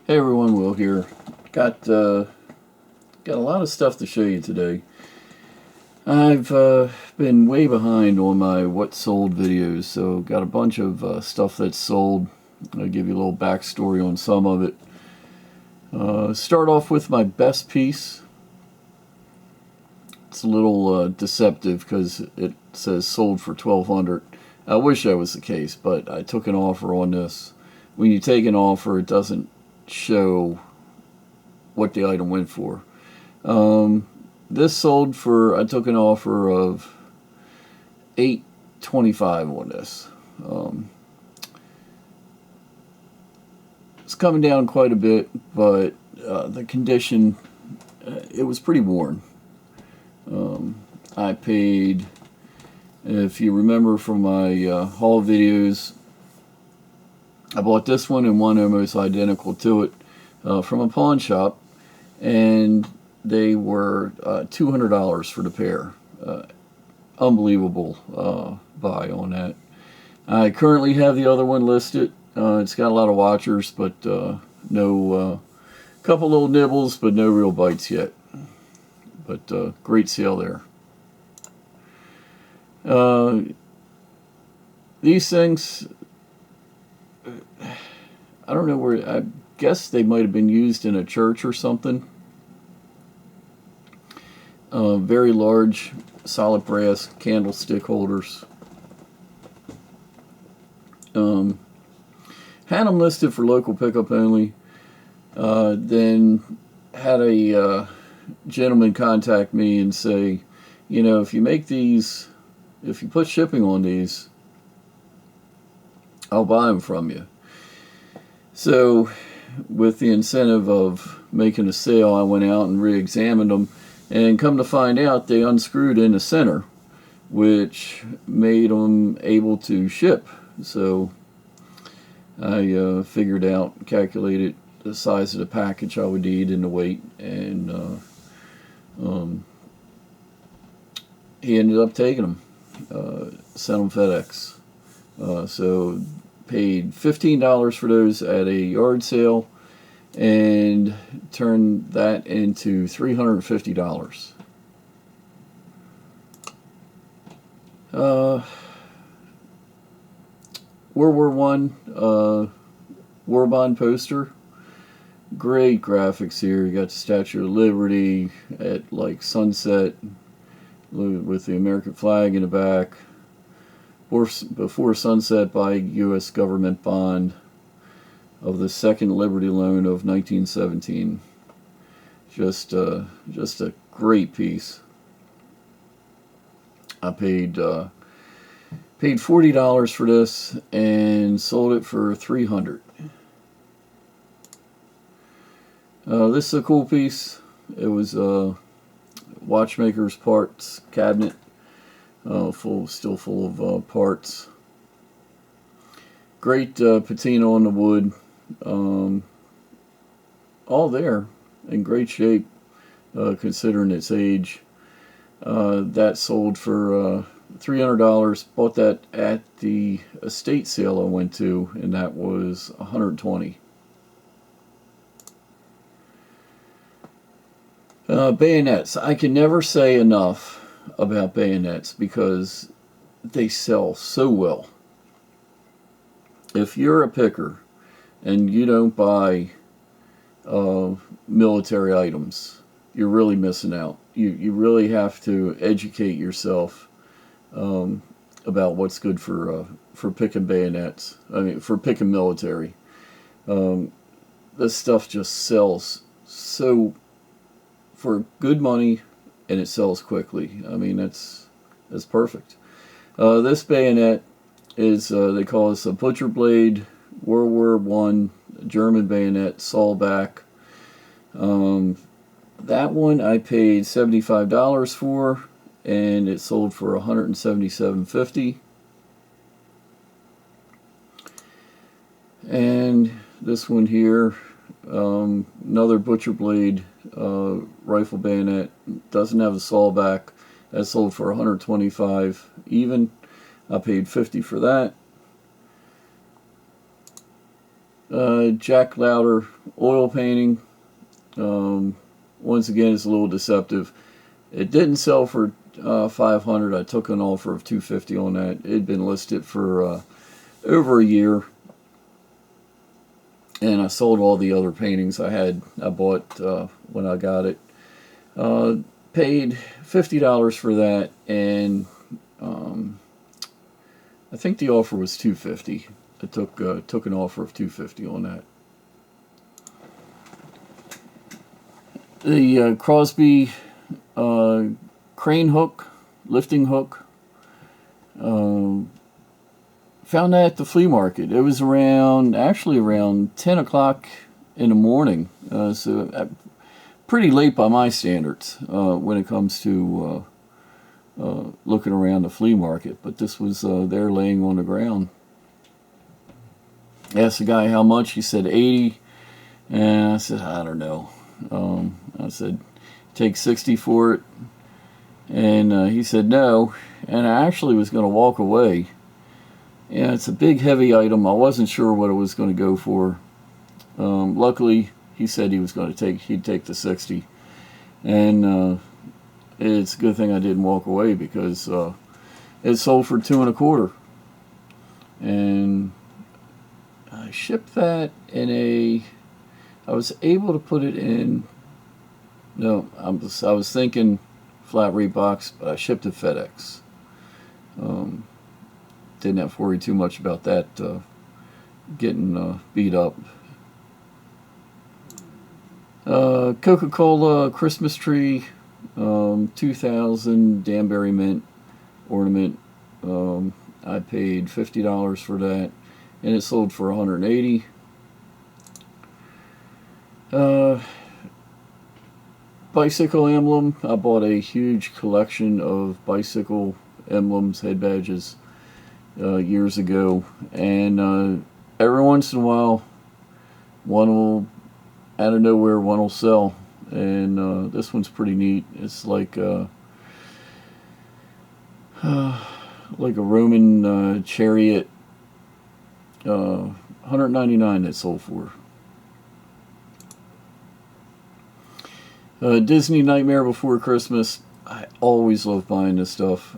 Hey everyone, Will here. Got a lot of stuff to show you today. I've been way behind on my what sold videos, so got a bunch of stuff that's sold. I'll give you a little backstory on some of it. Start off with my best piece. It's a little deceptive because it says sold for $1,200. I wish that was the case, but I took an offer on this. When you take an offer, it doesn't show what the item went for. This sold for, I took an offer of $825 on this. It's coming down quite a bit, but the condition, it was pretty worn. I paid, if you remember from my haul videos, I bought this one and one almost identical to it from a pawn shop, and they were $200 for the pair. Unbelievable buy on that. I currently have the other one listed. It's got a lot of watchers, but no, couple little nibbles, but no real bites yet. But great sale there. These things, I don't know where, I guess they might have been used in a church or something. Very large, solid brass candlestick holders. Had them listed for local pickup only. Then had a gentleman contact me and say, you know, if you make these, if you put shipping on these, I'll buy them from you. So with the incentive of making a sale, I went out and re-examined them, and come to find out they unscrewed in the center, which made them able to ship. So I figured out, calculated the size of the package I would need and the weight, and he ended up taking them. Sent them FedEx. So paid $15 for those at a yard sale, and turned that into $350. World War One war bond poster. Great graphics here. You got the Statue of Liberty at like sunset with the American flag in the back. Before sunset by U.S. government bond of the Second Liberty Loan of 1917. Just a great piece. I paid $40 for this and sold it for $300. This is a cool piece. It was a watchmaker's parts cabinet, still full of parts. Great patina on the wood. All there in great shape, considering its age. That sold for $300. Bought that at the estate sale I went to, and that was $120. Bayonets. I can never say enough about bayonets because they sell so well. If you're a picker and you don't buy military items, you're really missing out. You really have to educate yourself about what's good for picking bayonets. I mean, for picking military. This stuff just sells so for good money, and it sells quickly. I mean, that's perfect. This bayonet is they call this a butcher blade, World War One German bayonet, saw back. That one I paid $75 for, and it sold for $177.50. And this one here, another butcher blade rifle bayonet, doesn't have a saw back. That sold for $125 even. I paid $50 for that. Jack Louder oil painting. Once again, it's a little deceptive. It didn't sell for 500. I took an offer of 250 on that. It had been listed for over a year, and I sold all the other paintings I bought when I got it. Paid $50 for that, and I think the offer was 250. I took an offer of 250 on that. The Crosby crane hook, lifting hook. Found that at the flea market. It was actually around 10 o'clock in the morning. So pretty late by my standards when it comes to looking around the flea market. But this was there laying on the ground. Asked the guy how much. He said 80. And I said, I don't know. I said, take 60 for it. And he said no. And I actually was going to walk away. Yeah, it's a big, heavy item. I wasn't sure what it was going to go for. Luckily, he said he'd take the 60. And it's a good thing I didn't walk away, because it sold for $2.25. And I shipped that I was able to put it in, no, I was thinking flat rate box, but I shipped it FedEx. Didn't have to worry too much about that getting beat up. Coca-Cola Christmas tree, 2000 Danbury mint ornament. I paid $50 for that, and it sold for $180. Bicycle emblem. I bought a huge collection of bicycle emblems, head badges, years ago, and every once in a while, out of nowhere, one will sell, and this one's pretty neat. It's like a Roman chariot. $199 that sold for. Disney Nightmare Before Christmas. I always love buying this stuff.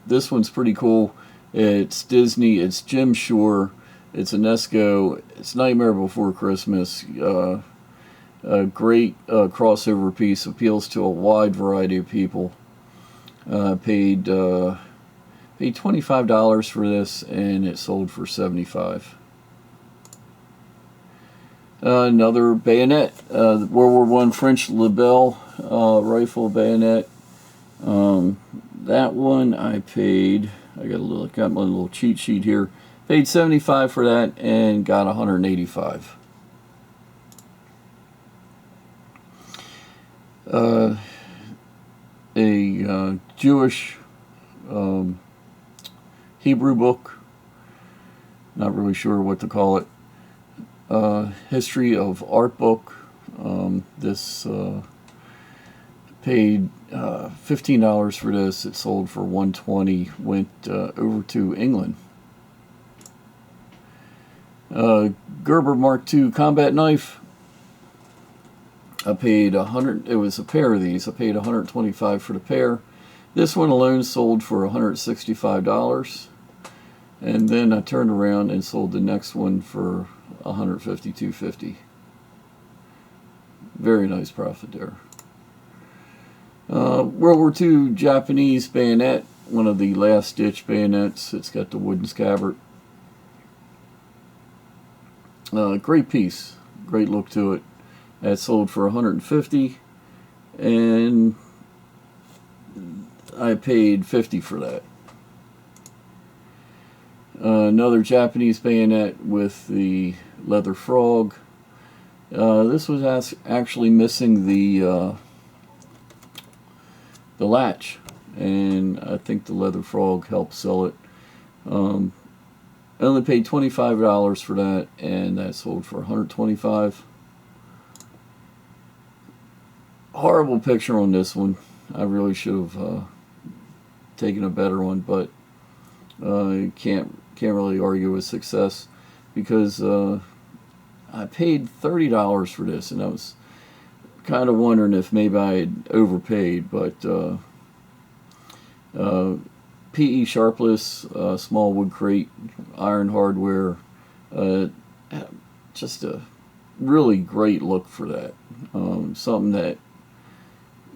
This one's pretty cool. It's Disney. It's Jim Shore. It's a Nesco. It's Nightmare Before Christmas. A great crossover piece. Appeals to a wide variety of people. Paid $25 for this, and it sold for $75. Another bayonet, World War I French Lebel rifle bayonet. That one I paid. Got my little cheat sheet here. Paid $75 for that and got $185. A Jewish Hebrew book. Not really sure what to call it. History of art book. This paid $15 for this. It sold for $120. Went over to England. Gerber Mark II combat knife. I paid $100. It was a pair of these. I paid $125 for the pair. This one alone sold for $165. And then I turned around and sold the next one for $152.50. Very nice profit there. World War II Japanese bayonet, one of the last ditch bayonets. It's got the wooden scabbard. Great piece, great look to it. That sold for $150, and I paid $50 for that. Another Japanese bayonet with the leather frog. This was actually missing the latch, and I think the leather frog helped sell it. I only paid $25 for that, and that sold for $125. Horrible picture on this one. I really should have taken a better one, but can't really argue with success, because I paid $30 for this, and I was kind of wondering if maybe I had overpaid, but PE Sharpless, small wood crate, iron hardware, just a really great look for that. Something that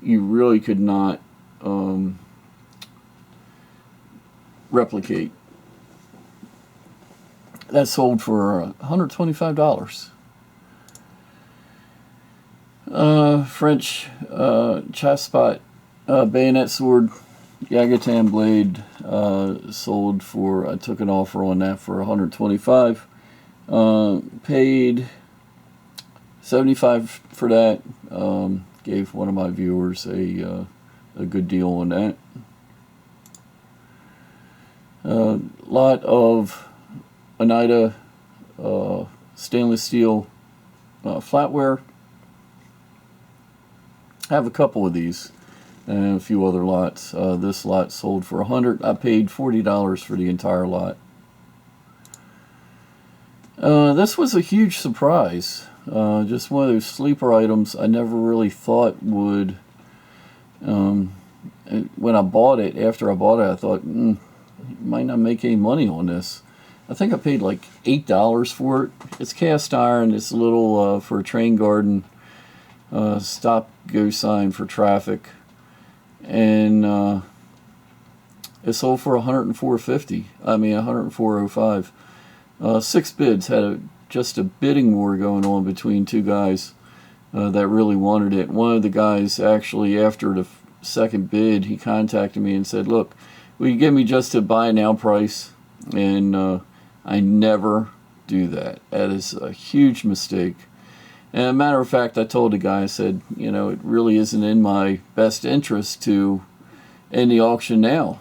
you really could not replicate. That sold for $125. French Chaspot bayonet sword, Yagatan blade, sold for, I took an offer on that for $125. Paid $75 for that. Gave one of my viewers a good deal on that. Lot of Oneida stainless steel flatware. I have a couple of these and a few other lots. This lot sold for $100. I paid $40 for the entire lot. This was a huge surprise. Just one of those sleeper items I never really thought would. When I bought it, after I bought it, I thought, might not make any money on this. I think I paid like $8 for it. It's cast iron. It's a little for a train garden. Stop go sign for traffic, and it sold for $104.50. I mean $104.05. 6 bids. Had just a bidding war going on between two guys that really wanted it. One of the guys actually, after the second bid, he contacted me and said, "Look, will you give me just a buy now price?" And I never do that. That is a huge mistake. And as a matter of fact, I told the guy, I said, you know, it really isn't in my best interest to end the auction now.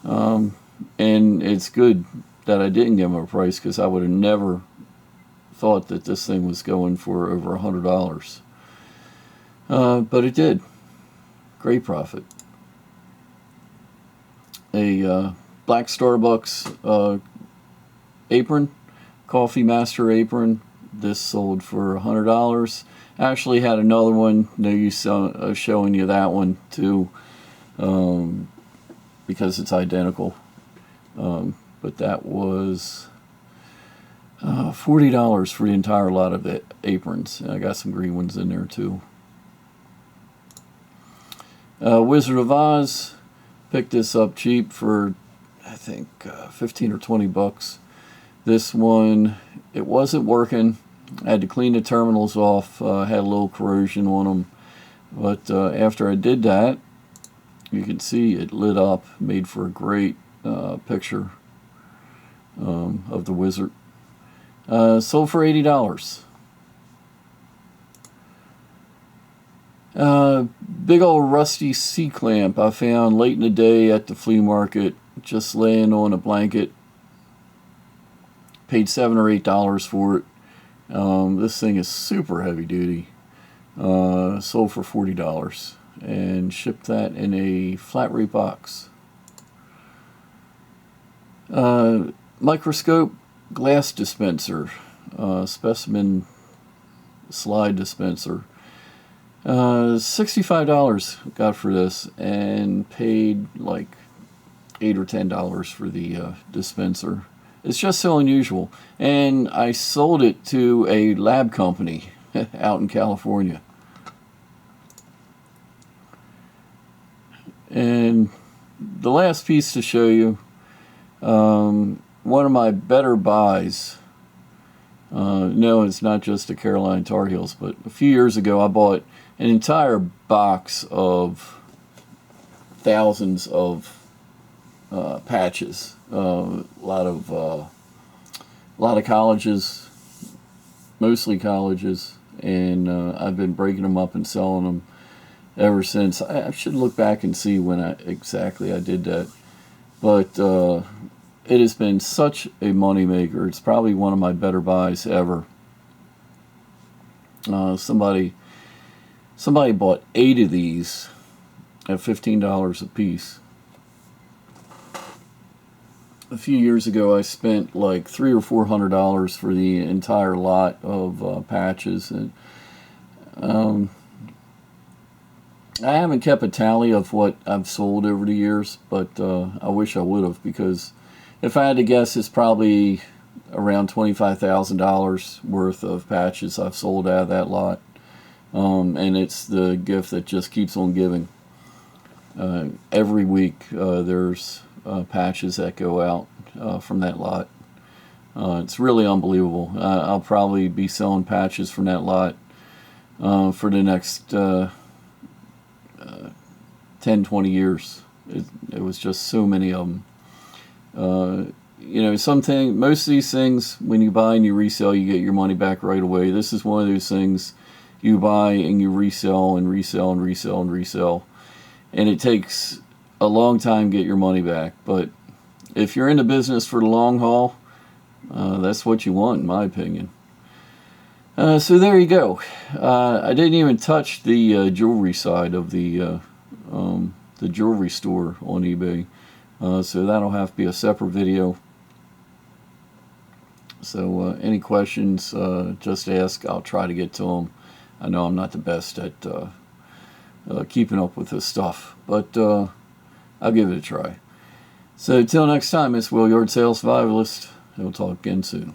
And it's good that I didn't give him a price, because I would have never thought that this thing was going for over $100. But it did. Great profit. A black Starbucks apron, Coffee Master apron. This sold for $100. Actually had another one. No use showing you that one too, because it's identical. But that was $40 for the entire lot of the aprons. And I got some green ones in there too. Wizard of Oz, picked this up cheap for, I think, 15 or 20 bucks. This one, it wasn't working. I had to clean the terminals off. Had a little corrosion on them. But after I did that, you can see it lit up. Made for a great picture of the wizard. Sold for $80. Big old rusty C-clamp I found late in the day at the flea market, just laying on a blanket. Paid $7 or $8 for it. This thing is super heavy duty. Sold for $40 and shipped that in a flat rate box. Microscope glass dispenser, specimen slide dispenser. $65 got for this, and paid like $8 or $10 for the dispenser. It's just so unusual. And I sold it to a lab company out in California. And the last piece to show you, one of my better buys. No, it's not just the Carolina Tar Heels, but a few years ago I bought an entire box of thousands of patches. A lot of colleges, mostly colleges, and I've been breaking them up and selling them ever since. I should look back and see when exactly I did that, but it has been such a moneymaker. It's probably one of my better buys ever. Somebody bought 8 of these at $15 a piece. a few years ago I spent like $300 or $400 for the entire lot of patches, and I haven't kept a tally of what I've sold over the years, but I wish I would have, because if I had to guess, it's probably around $25,000 worth of patches I've sold out of that lot. And it's the gift that just keeps on giving. Every week there's patches that go out from that lot. It's really unbelievable. I'll probably be selling patches from that lot for the next 10, 20 years. It was just so many of them. You know, most of these things, when you buy and you resell, you get your money back right away. This is one of those things you buy and you resell and resell and resell and resell. And it takes a long time to get your money back. But if you're in the business for the long haul, that's what you want, in my opinion. So there you go. I didn't even touch the jewelry side of the jewelry store on eBay. So that'll have to be a separate video. So any questions, just ask. I'll try to get to them. I know I'm not the best at keeping up with this stuff, but I'll give it a try. So till next time, it's Will Yard Sales Survivalist. We'll talk again soon.